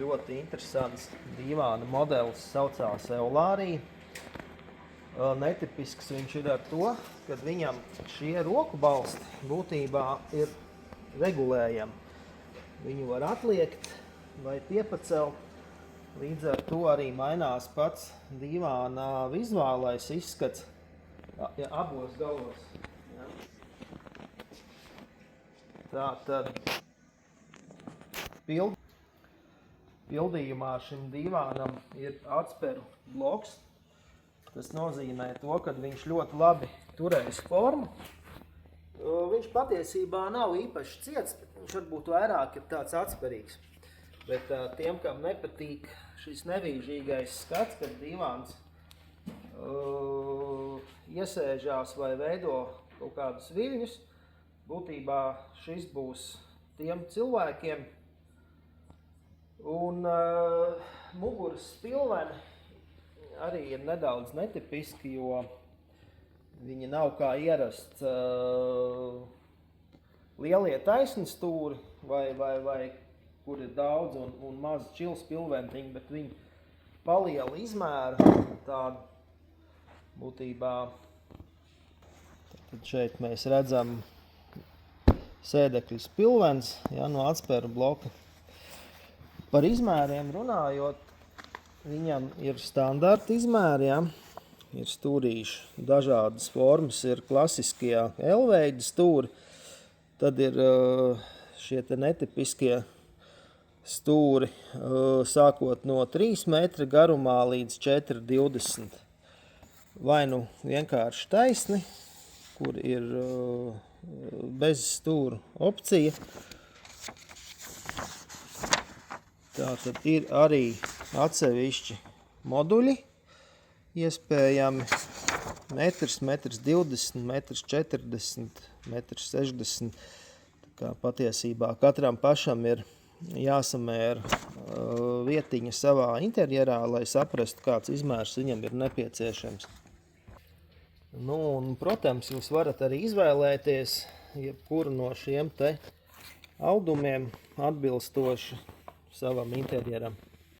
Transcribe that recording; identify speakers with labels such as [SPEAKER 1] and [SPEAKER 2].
[SPEAKER 1] ļoti interesants dīvāna modelis saucās Eulārija. Netipisks viņš ir ar to, ka viņam šie roku balsti būtībā ir regulējami. Viņu var atliekt vai piepacelt, līdz ar to arī mainās pats dīvāna vizuālais izskats abos galos. Ja. Tātad pildījumā šim dīvānam ir atsperu bloks. Tas nozīmē to, ka viņš ļoti labi turēs formu. Viņš patiesībā nav īpaši ciets, viņš varbūt vairāk ir tāds atsperīgs. Bet tiem, kam nepatīk šis nevīžīgais skats, kad dīvāns iesēžās vai veido kaut kādus viļņus, būtībā šis būs tiem cilvēkiem. Un muguras spilveni arī ir nedaudz netipiski, jo viņi nav kā ierasts lielie taisni stūri vai kur ir daudz un maz čils pilventiņi, bet viņi paliela izmēra tādu būtībā. Tad šeit mēs redzam sēdekļu pilvens, ja, no atsperu bloka. Par izmēriem runājot, viņam ir standarta izmēri, ja? Ir stūrīši dažādas formas, ir klasiskie L-veida stūri, tad ir šie te netipiskie stūri, sākot no 3 metri garumā līdz 4,20. Vai nu vienkārši taisni, kur ir bez stūru opcija. Tātad ir arī atsevišķi moduļi, iespējami metrs, 1,20 m, 1,40 m, 1,60 m. Tā kā patiesībā katram pašam ir jāsamēra vietiņa savā interjerā, lai saprastu, kāds izmērs viņam ir nepieciešams. Nu, un, protams, jūs varat arī izvēlēties jebkuru no šiem te audumiem atbilstoši savam interjeram.